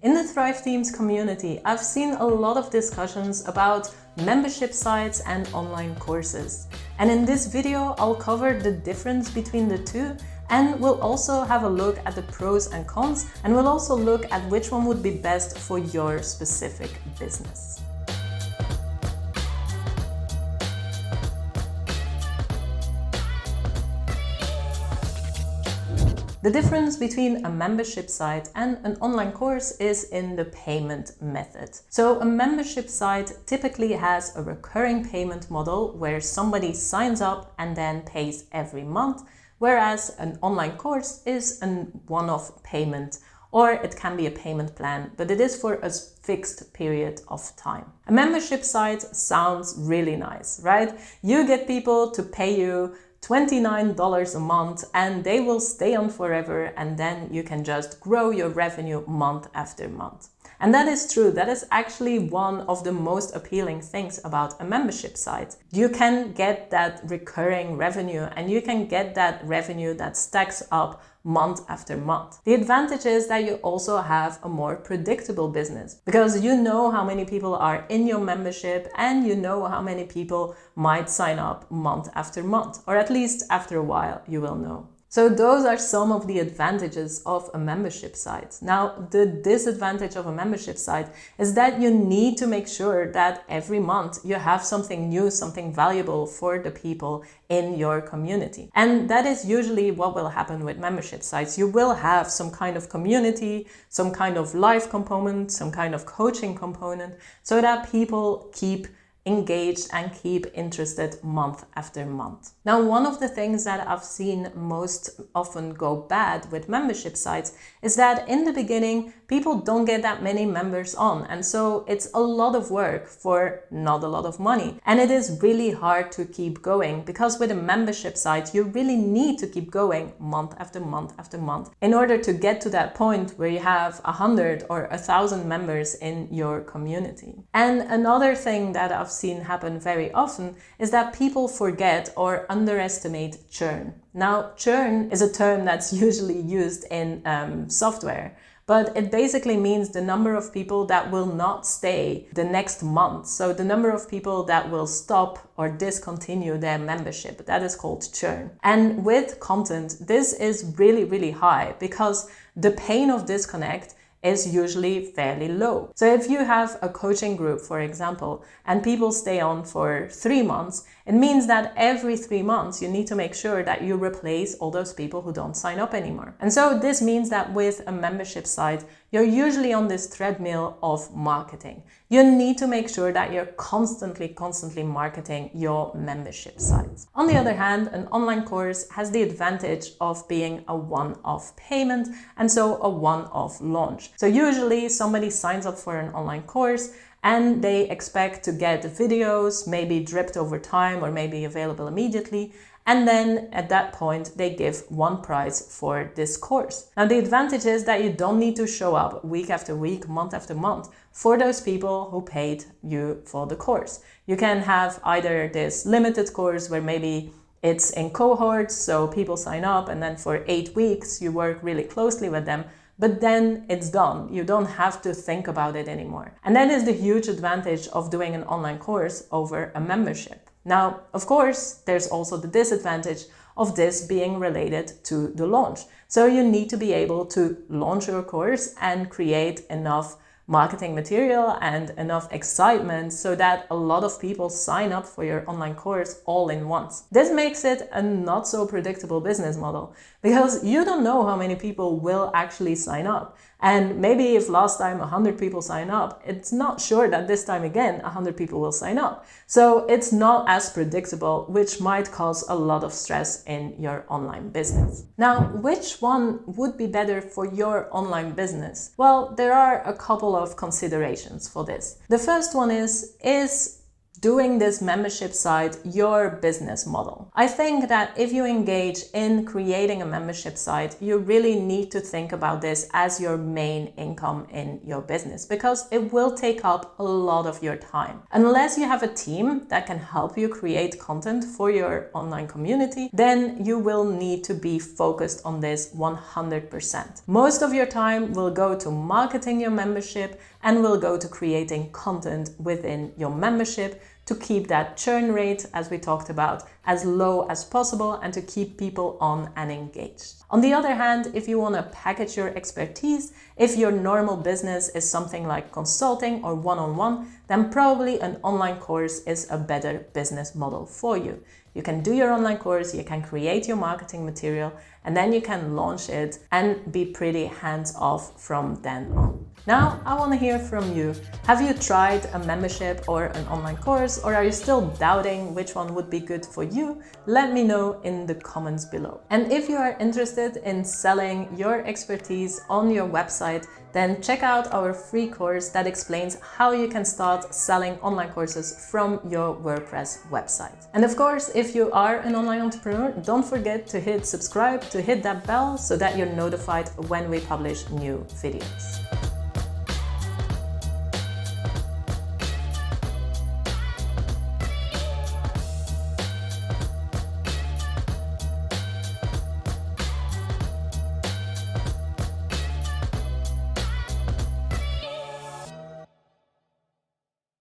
In the Thrive Teams community, I've seen a lot of discussions about membership sites and online courses. And in this video, I'll cover the difference between the two, and we'll also have a look at the pros and cons, and we'll also look at which one would be best for your specific business. The difference between a membership site and an online course is in the payment method. So a membership site typically has a recurring payment model where somebody signs up and then pays every month, whereas an online course is a one-off payment, or it can be a payment plan, but it is for a fixed period of time. A membership site sounds really nice, right? You get people to pay you $29 a month and they will stay on forever, and then you can just grow your revenue month after month. And that is true. That is actually one of the most appealing things about a membership site. You can get that recurring revenue, and you can get that revenue that stacks up month after month. The advantage is that you also have a more predictable business, because you know how many people are in your membership and you know how many people might sign up month after month, or at least after a while you will know. So those are some of the advantages of a membership site. Now, the disadvantage of a membership site is that you need to make sure that every month you have something new, something valuable for the people in your community. And that is usually what will happen with membership sites. You will have some kind of community, some kind of live component, some kind of coaching component, so that people keep engaged and keep interested month after month. Now, one of the things that I've seen most often go bad with membership sites is that in the beginning, people don't get that many members on. And so it's a lot of work for not a lot of money. And it is really hard to keep going, because with a membership site, you really need to keep going month after month after month in order to get to that point where you have 100 or 1,000 members in your community. And another thing that I've seen happen very often is that people forget or underestimate churn. Now, churn is a term that's usually used in software, but it basically means the number of people that will not stay the next month. So the number of people that will stop or discontinue their membership, that is called churn. And with content, this is really, really high, because the pain of disconnect is usually fairly low. So if you have a coaching group, for example, and people stay on for 3 months, it means that every 3 months you need to make sure that you replace all those people who don't sign up anymore. And so this means that with a membership site, you're usually on this treadmill of marketing. You need to make sure that you're constantly marketing your membership sites. On the other hand, an online course has the advantage of being a one-off payment, and so a one-off launch. So usually somebody signs up for an online course and they expect to get videos, maybe dripped over time or maybe available immediately. And then at that point, they give one price for this course. Now, the advantage is that you don't need to show up week after week, month after month for those people who paid you for the course. You can have either this limited course where maybe it's in cohorts, so people sign up and then for 8 weeks you work really closely with them, but then it's done. You don't have to think about it anymore. And that is the huge advantage of doing an online course over a membership. Now, of course, there's also the disadvantage of this being related to the launch. So you need to be able to launch your course and create enough marketing material and enough excitement so that a lot of people sign up for your online course all in once. This makes it a not so predictable business model, because you don't know how many people will actually sign up. And maybe if last time 100 people sign up, it's not sure that this time again 100 people will sign up. So it's not as predictable, which might cause a lot of stress in your online business. Now, which one would be better for your online business? Well, there are a couple of considerations for this. The first one is doing this membership site your business model. I think that if you engage in creating a membership site, you really need to think about this as your main income in your business, because it will take up a lot of your time. Unless you have a team that can help you create content for your online community, then you will need to be focused on this 100%. Most of your time will go to marketing your membership and will go to creating content within your membership to keep that churn rate, as we talked about, as low as possible and to keep people on and engaged. On the other hand, if you want to package your expertise, if your normal business is something like consulting or one-on-one, then probably an online course is a better business model for you. You can do your online course, you can create your marketing material, and then you can launch it and be pretty hands-off from then on. Now, I want to hear from you. Have you tried a membership or an online course, or are you still doubting which one would be good for you? Let me know in the comments below. And if you are interested in selling your expertise on your website, then check out our free course that explains how you can start selling online courses from your WordPress website. And of course, if you are an online entrepreneur, don't forget to hit subscribe, to hit that bell so that you're notified when we publish new videos.